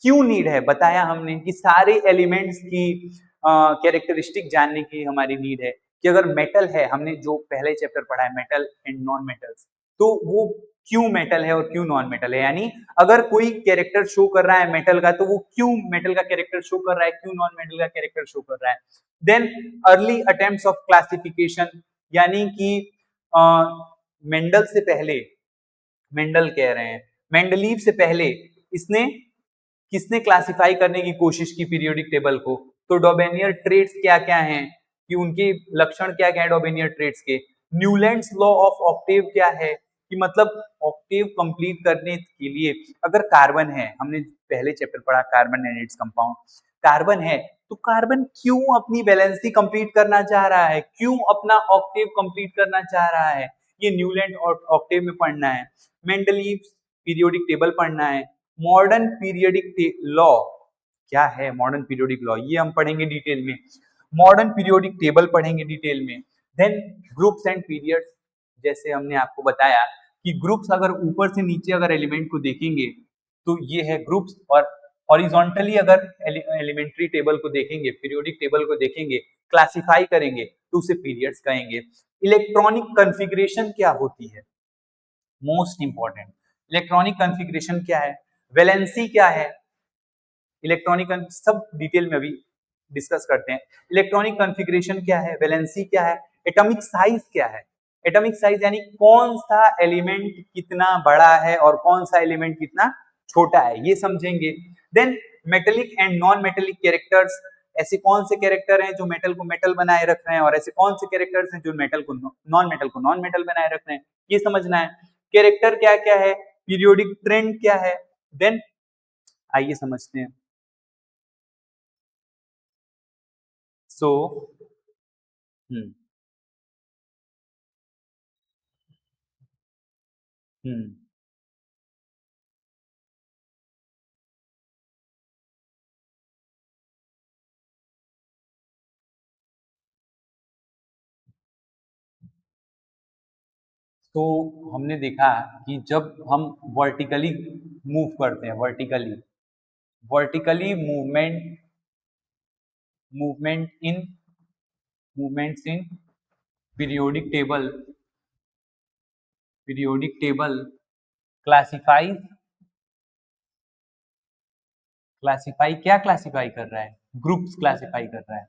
क्यों नीड है, बताया हमने कि सारे एलिमेंट्स की कैरेक्टरिस्टिक जानने की हमारी नीड है, कि अगर मेटल है, हमने जो पहले चैप्टर पढ़ा है मेटल एंड नॉन मेटल्स, तो वो क्यों मेटल है और क्यों नॉन मेटल है, यानी अगर कोई कैरेक्टर शो कर रहा है मेटल का तो वो क्यों मेटल का कैरेक्टर शो कर रहा है, क्यों नॉन मेटल का कैरेक्टर शो कर रहा है। Then early attempts of classification, यानी कि मेंडल से पहले, मेंडल कह रहे हैं, मेंडलीव से पहले इसने किसने क्लासिफाई करने की कोशिश की पीरियोडिक टेबल को, तो डॉबेनियर ट्रेट्स क्या क्या हैं, कि उनके लक्षण क्या क्या है डॉबेनियर ट्रेट्स के। न्यूलैंड्स लॉ ऑफ ऑक्टेव क्या है, कि मतलब ऑक्टेव कंप्लीट करने के लिए अगर कार्बन है, हमने पहले चैप्टर पढ़ा carbon and its compound, carbon है तो कार्बन क्यों अपनी वैलेंसी कंप्लीट करना चाह रहा है, क्यों अपना ऑक्टेव कंप्लीट करना चाह रहा है, ये न्यूलैंड और ऑक्टेव में पढ़ना है। मेंडलीव पीरियोडिक टेबल पढ़ना है। मॉडर्न पीरियोडिक लॉ क्या है, मॉडर्न पीरियोडिक लॉ ये हम पढ़ेंगे डिटेल में, मॉडर्न पीरियोडिक टेबल पढ़ेंगे डिटेल में। देन ग्रुप्स एंड पीरियड्स, जैसे हमने आपको बताया कि ग्रुप्स अगर ऊपर से नीचे अगर एलिमेंट को देखेंगे तो ये है ग्रुप्स, और हॉरिजॉन्टली अगर एलिमेंट्री टेबल को देखेंगे, पीरियोडिक टेबल को देखेंगे, क्लासिफाई करेंगे तो उसे पीरियड्स कहेंगे। इलेक्ट्रॉनिक कॉन्फ़िगरेशन क्या होती है, मोस्ट इंपॉर्टेंट, इलेक्ट्रॉनिक कॉन्फ़िगरेशन क्या है, वैलेंसी क्या है, इलेक्ट्रॉनिक सब डिटेल में अभी डिस्कस करते हैं। इलेक्ट्रॉनिक कॉन्फ़िगरेशन क्या है, वैलेंसी क्या है, एटॉमिक साइज क्या है, एटॉमिक साइज यानी कौन सा एलिमेंट कितना बड़ा है और कौन सा एलिमेंट कितना छोटा है, ये समझेंगे। Then metallic and non metallic characters, ऐसे कौन से कैरेक्टर हैं जो मेटल को मेटल बनाए रख रहे हैं और ऐसे कौन से कैरेक्टर्स हैं जो मेटल को नॉन मेटल बनाए रख रहे हैं, ये समझना है। कैरेक्टर क्या क्या है, पीरियोडिक ट्रेंड क्या है, देन आइए समझते हैं। सो हम्म हम्म तो हमने देखा कि जब हम वर्टिकली मूव करते हैं, vertically movement in movements in periodic table classify क्या क्लासिफाई कर रहा है? ग्रुप्स क्लासिफाई कर रहा है,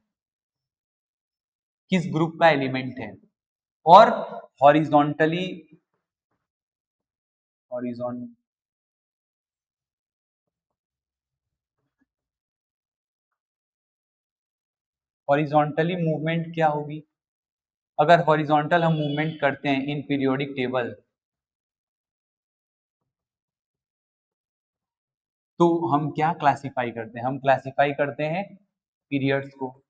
किस ग्रुप का एलिमेंट है। और हॉरिजॉन्टली हॉरिजॉन हॉरिजॉन्टली मूवमेंट क्या होगी? अगर हॉरिजॉन्टल हम मूवमेंट करते हैं इन पीरियोडिक टेबल, तो हम क्या क्लासिफाई करते हैं? हम क्लासिफाई करते हैं पीरियड्स को।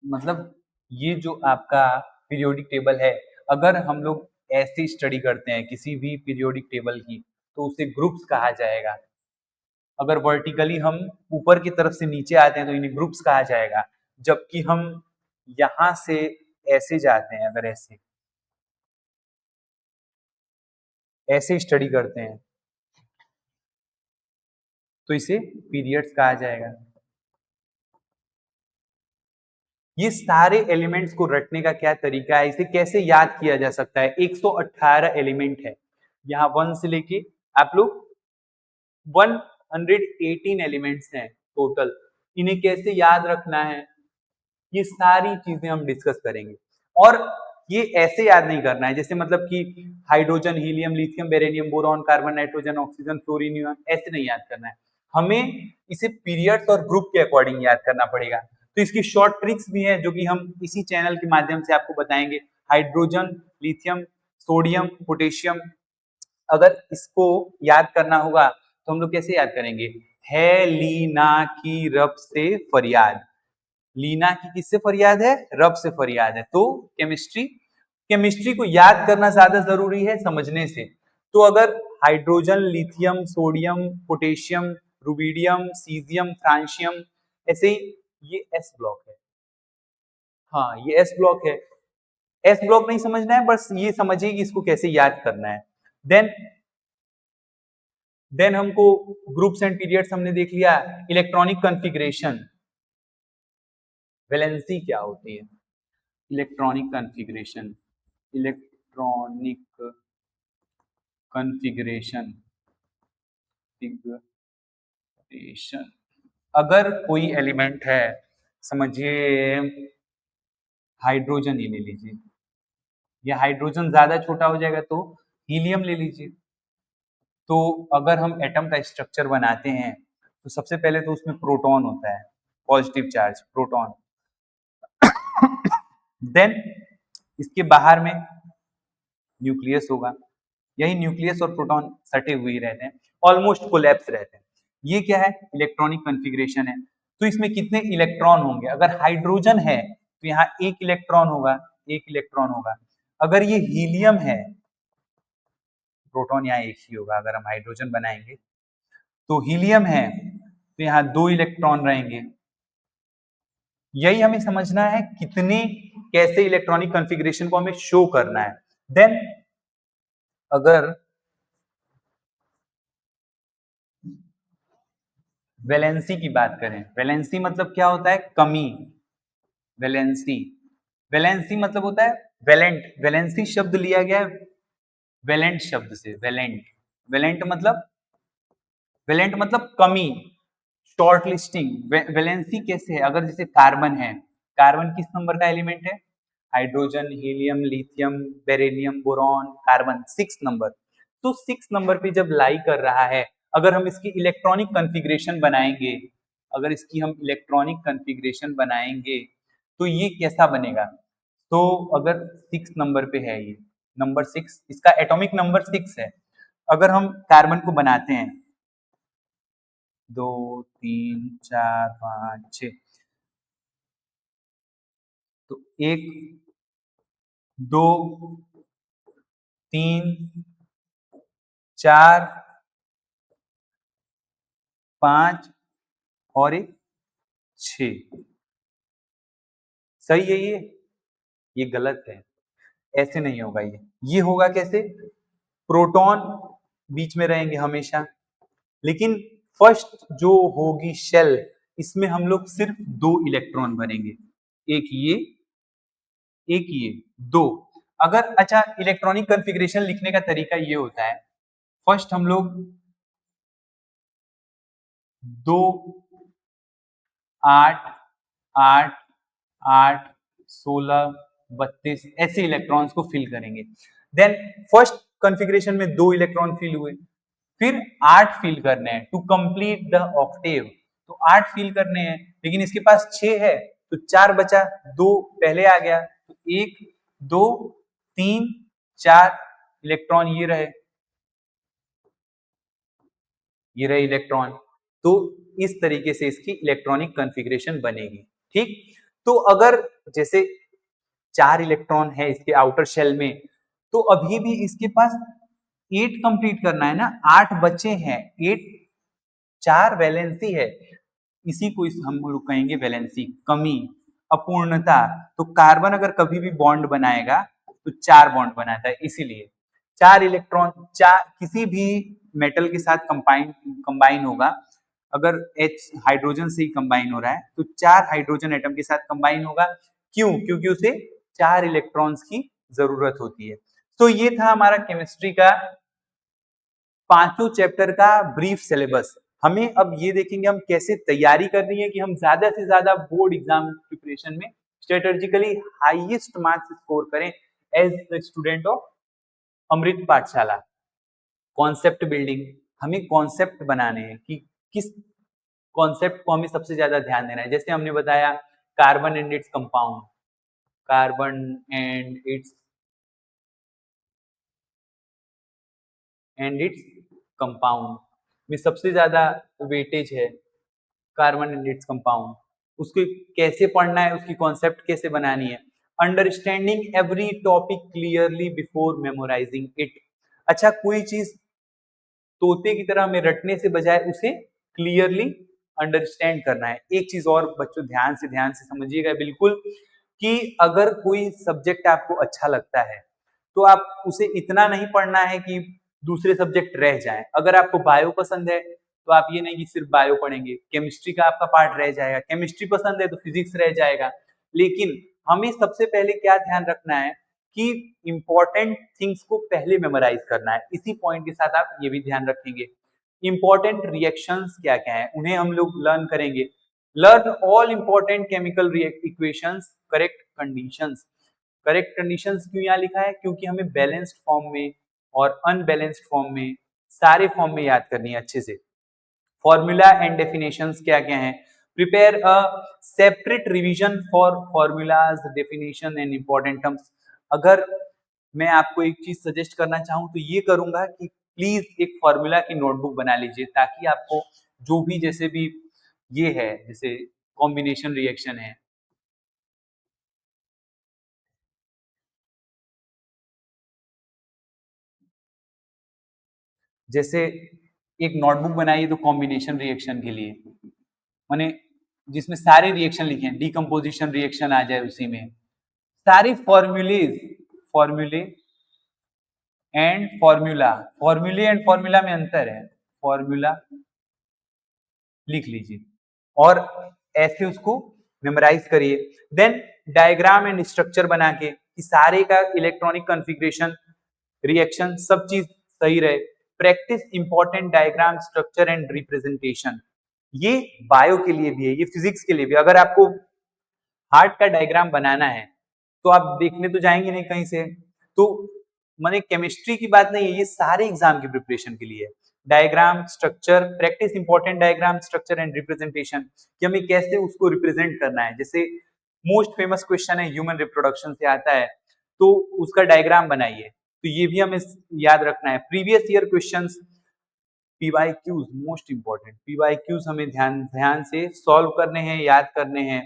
मतलब ये जो आपका पीरियोडिक टेबल है, अगर हम लोग ऐसे स्टडी करते हैं किसी भी पीरियोडिक टेबल की, तो उसे ग्रुप्स कहा जाएगा। अगर वर्टिकली हम ऊपर की तरफ से नीचे आते हैं तो इन्हें ग्रुप्स कहा जाएगा। जबकि हम यहां से ऐसे जाते हैं, अगर ऐसे ऐसे स्टडी करते हैं, तो इसे पीरियड्स कहा जाएगा। ये सारे एलिमेंट्स को रटने का क्या तरीका है, इसे कैसे याद किया जा सकता है? 118 एलिमेंट है यहाँ, 1 से लेके आप लोग 118 एलिमेंट्स हैं टोटल। इन्हें कैसे याद रखना है, ये सारी चीजें हम डिस्कस करेंगे। और ये ऐसे याद नहीं करना है जैसे मतलब कि hydrogen, helium, lithium, beryllium, boron, carbon, nitrogen, oxygen, fluorine, neon, ऐसे नहीं याद करना है। हमें इसे पीरियड्स और ग्रुप के अकॉर्डिंग याद करना पड़ेगा। तो इसकी शॉर्ट ट्रिक्स भी है जो कि हम इसी चैनल के माध्यम से आपको बताएंगे। हाइड्रोजन, लिथियम, सोडियम, पोटेशियम, अगर इसको याद करना होगा तो हम लोग कैसे याद करेंगे? है लीना की रब से फरियाद। लीना की किससे फरियाद है? रब से फरियाद है। तो केमिस्ट्री को याद करना ज्यादा जरूरी है समझने से। तो अगर hydrogen, lithium, sodium, potassium, rubidium, caesium, francium, ऐसे ही ये एस ब्लॉक है। हाँ, ये एस ब्लॉक है। एस ब्लॉक नहीं समझना है, बस ये समझिए कि इसको कैसे याद करना है। देन हमको ग्रुप्स एंड पीरियड्स हमने देख लिया। इलेक्ट्रॉनिक कॉन्फ़िगरेशन, वैलेंसी क्या होती है? Electronic configuration, electronic configuration configuration अगर कोई एलिमेंट है, समझिए हाइड्रोजन ही ले लीजिए, या हाइड्रोजन ज्यादा छोटा हो जाएगा तो हीलियम ले लीजिए। तो अगर हम एटम का स्ट्रक्चर बनाते हैं तो सबसे पहले तो उसमें प्रोटॉन होता है, पॉजिटिव चार्ज प्रोटॉन। देन इसके बाहर में न्यूक्लियस होगा। यही न्यूक्लियस और प्रोटॉन सटे हुए ही रहते हैं, ऑलमोस्ट कोलैप्स रहते हैं। ये क्या है? इलेक्ट्रॉनिक कॉन्फ़िगरेशन है। तो इसमें कितने इलेक्ट्रॉन होंगे? अगर हाइड्रोजन है तो यहाँ एक इलेक्ट्रॉन होगा, एक इलेक्ट्रॉन होगा। अगर ये हीलियम है, प्रोटॉन यहाँ एक ही होगा। अगर हम हाइड्रोजन बनाएंगे तो हीलियम है तो यहाँ 2 इलेक्ट्रॉन रहेंगे। यही हमें समझना है कितने, कैसे इलेक्ट्रॉनिक कॉन्फ़िगरेशन को हमें शो करना है। देन अगर वैलेंसी की बात करें, वैलेंसी मतलब क्या होता है? कमी। वैलेंसी वैलेंसी मतलब होता है वैलेंट। वैलेंसी शब्द लिया गया है वैलेंट शब्द से। वैलेंट वैलेंट मतलब कमी, शॉर्ट लिस्टिंग। वैलेंसी कैसे है? अगर जैसे कार्बन है, कार्बन किस नंबर का एलिमेंट है? Hydrogen, helium, lithium, beryllium, boron, carbon 6 number. तो 6 नंबर पे जब लाई कर रहा है, अगर हम इसकी इलेक्ट्रॉनिक कॉन्फ़िगरेशन बनाएंगे, अगर इसकी हम इलेक्ट्रॉनिक कॉन्फ़िगरेशन बनाएंगे तो ये कैसा बनेगा? तो अगर 6 नंबर पे है, ये नंबर 6, इसका एटॉमिक नंबर 6 है। अगर हम कार्बन को बनाते हैं 2 3 4 5 6, तो 1 2 3 4 5 और एक 6। सही है ये? ये गलत है, ऐसे नहीं होगा। ये होगा कैसे? प्रोटॉन बीच में रहेंगे हमेशा, लेकिन फर्स्ट जो होगी शेल, इसमें हम लोग सिर्फ 2 इलेक्ट्रॉन भरेंगे, एक ये दो। अगर अच्छा, इलेक्ट्रॉनिक कॉन्फ़िगरेशन लिखने का तरीका ये होता है, फर्स्ट हम लोग 2 8 8 8 16 32 ऐसे इलेक्ट्रॉन्स को फिल करेंगे। देन फर्स्ट कॉन्फ़िगरेशन में 2 इलेक्ट्रॉन फिल हुए, फिर 8 फिल करने हैं टू कंप्लीट द ऑक्टेव। तो 8 फिल करने हैं, लेकिन इसके पास 6 है तो 4 बचा, 2 पहले आ गया, तो 1 2 3 4 इलेक्ट्रॉन ये रहे इलेक्ट्रॉन। तो इस तरीके से इसकी इलेक्ट्रॉनिक कॉन्फ़िगरेशन बनेगी। ठीक, तो अगर जैसे 4 इलेक्ट्रॉन है इसके आउटर शेल में, तो अभी भी इसके पास 8 कंप्लीट करना है ना, 8 बचे हैं, 8 4 वैलेंसी है, इसी को हम लोग कहेंगे वैलेंसी, कमी, अपूर्णता। तो कार्बन अगर कभी भी बॉन्ड बनाएगा तो 4 बॉन्ड बनाता है, इसीलिए 4 इलेक्ट्रॉन, 4 किसी भी मेटल के साथ कंबाइन होगा, अगर H हाइड्रोजन से ही कंबाइन हो रहा है तो 4 हाइड्रोजन एटम के साथ कंबाइन होगा। क्यों? क्योंकि उसे 4 इलेक्ट्रॉन्स की जरूरत होती है। तो ये था हमारा केमिस्ट्री का 5 चैप्टर का ब्रीफ सिलेबस। हमें अब ये देखेंगे हम कैसे तैयारी करनी है कि हम ज्यादा से ज्यादा बोर्ड एग्जाम प्रिपरेशन में स्ट्रेटेजिकली हाईएस्ट मार्क्स स्कोर करें एज द स्टूडेंट ऑफ अमृत पाठशाला। कॉन्सेप्ट बिल्डिंग, हमें कॉन्सेप्ट बनाने हैं कि किस कॉन्सेप्ट को हमें सबसे ज्यादा ध्यान देना है। जैसे हमने बताया carbon and its compound, carbon and its compound में सबसे ज्यादा वेटेज है कार्बन एंड इट्स कंपाउंड। उसको कैसे पढ़ना है, उसकी कॉन्सेप्ट कैसे बनानी है। Understanding every topic clearly before memorising it. अच्छा, कोई चीज तोते की तरह हमें रटने से बजाय उसे क्लियरली अंडरस्टैंड करना है। एक चीज और बच्चों ध्यान से समझिएगा बिल्कुल, कि अगर कोई सब्जेक्ट आपको अच्छा लगता है तो आप उसे इतना नहीं पढ़ना है कि दूसरे सब्जेक्ट रह जाएं। अगर आपको बायो पसंद है तो आप ये नहीं कि सिर्फ बायो पढ़ेंगे, केमिस्ट्री का आपका पार्ट रह जाएगा। केमिस्ट्री पसंद है तो फिजिक्स रह जाएगा। लेकिन हमें सबसे पहले क्या ध्यान रखना है कि इंपॉर्टेंट थिंग्स को पहले मेमोराइज करना है। इसी पॉइंट के साथ आप ये भी ध्यान रखेंगे इंपॉर्टेंट रिएक्शंस क्या क्या है, उन्हें हम लोग लर्न करेंगे। Learn all important chemical equations, correct conditions. Correct conditions क्यों यहाँ लिखा है? क्योंकि हमें बैलेंस्ड फॉर्म में और अनबैलेंस्ड फॉर्म में, सारे फॉर्म में याद करनी है अच्छे से। फॉर्मूला एंड डेफिनेशंस क्या क्या हैं। Prepare a separate revision for formulas, definition and important terms. अगर मैं आपको एक चीज सजेस्ट करना चाहूँ तो ये करूंगा कि प्लीज एक फॉर्मूला की नोटबुक बना लीजिए, ताकि आपको जो भी जैसे भी ये है, जैसे कॉम्बिनेशन रिएक्शन है, जैसे एक नोटबुक बनाइए तो कॉम्बिनेशन रिएक्शन के लिए, माने जिसमें सारे रिएक्शन लिखे हैं, डिकम्पोजिशन रिएक्शन आ जाए उसी में, सारे फॉर्मूले एंड फॉर्मूला, फॉर्मूले एंड फॉर्मूला में अंतर है, फॉर्मूला लिख लीजिए और ऐसे उसको मेमोराइज करिए। देन डायग्राम एंड स्ट्रक्चर बना के कि सारे का इलेक्ट्रॉनिक कॉन्फ़िगरेशन, रिएक्शन, सब चीज सही रहे। Practice important diagram, structure and representation. ये बायो के लिए भी है, ये फिजिक्स के लिए भी। अगर आपको हार्ट का डायग्राम बनाना है तो आप देखने तो जाएंगे नहीं कहीं से, तो माने केमिस्ट्री की बात नहीं है, ये सारे एग्जाम की प्रिपरेशन के लिए है। Diagram, structure, practice important diagram, structure and representation, कि हमें कैसे उसको रिप्रेजेंट करना है। जैसे मोस्ट फेमस क्वेश्चन है ह्यूमन रिप्रोडक्शन से आता है, तो उसका डायग्राम बनाइए, तो ये भी हमें याद रखना है। Previous year questions, PYQs most important, PYQs हमें ध्यान से सॉल्व करने हैं, याद करने हैं।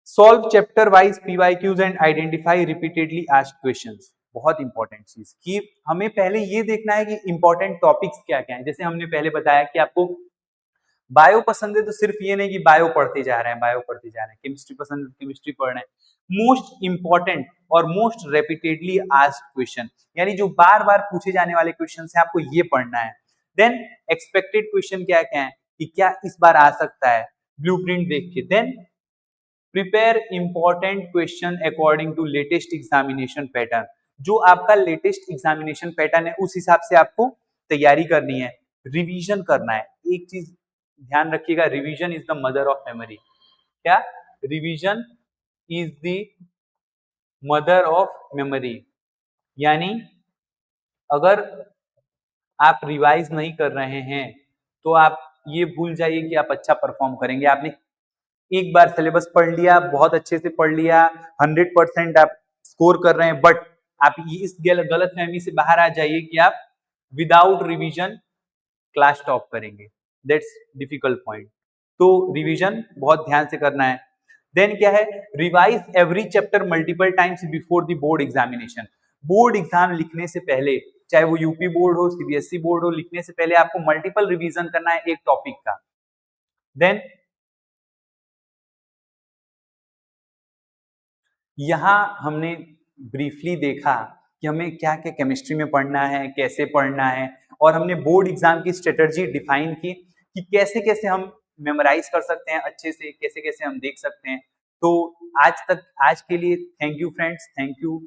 Solve chapter wise PYQs and identify repeatedly asked questions, बहुत इंपॉर्टेंट चीज कि हमें पहले ये देखना है कि इंपॉर्टेंट टॉपिक्स क्या क्या है। जैसे हमने पहले बताया कि आपको बायो पसंद है तो सिर्फ ये नहीं कि बायो पढ़ते जा रहे हैं, बायो पढ़ते जा रहे हैं, केमिस्ट्री पसंद है तो केमिस्ट्री पढ़ रहे हैं। मोस्ट इंपॉर्टेंट और मोस्ट रिपीटेडली आस्क्ड क्वेश्चन, यानी जो बार बार पूछे जाने वाले क्वेश्चन है आपको ये पढ़ना है। देन एक्सपेक्टेड क्वेश्चन क्या क्या है कि क्या इस बार आ सकता है ब्लूप्रिंट देख के। Then prepare important question according to latest examination pattern, जो आपका लेटेस्ट एग्जामिनेशन पैटर्न है उस हिसाब से आपको तैयारी करनी है, रिवीजन करना है। एक चीज ध्यान रखिएगा, revision is the mother of memory. क्या? Revision is the mother of memory, यानी अगर आप रिवाइज नहीं कर रहे हैं तो आप ये भूल जाइए कि आप अच्छा परफॉर्म करेंगे। आपने एक बार सिलेबस पढ़ लिया, बहुत अच्छे से पढ़ लिया, 100% आप स्कोर कर रहे हैं, बट आप इस गलत फहमी से बाहर आ जाइए कि आप विदाउट रिवीजन क्लास टॉप करेंगे। That's difficult point. तो रिवीजन बहुत ध्यान से करना है। देन क्या है, revise every chapter multiple times before the board examination. Board exam लिखने से पहले, चाहे वो यूपी बोर्ड हो, सीबीएसई बोर्ड हो, लिखने से पहले आपको मल्टीपल रिवीजन करना है एक टॉपिक का। देन यहाँ हमने ब्रीफली देखा कि हमें क्या क्या केमिस्ट्री में पढ़ना है, कैसे पढ़ना है, और हमने बोर्ड एग्जाम की स्ट्रेटजी डिफाइन की कि कैसे कैसे हम मेमोराइज कर सकते हैं अच्छे से, कैसे कैसे हम देख सकते हैं। तो आज के लिए thank you friends, thank you.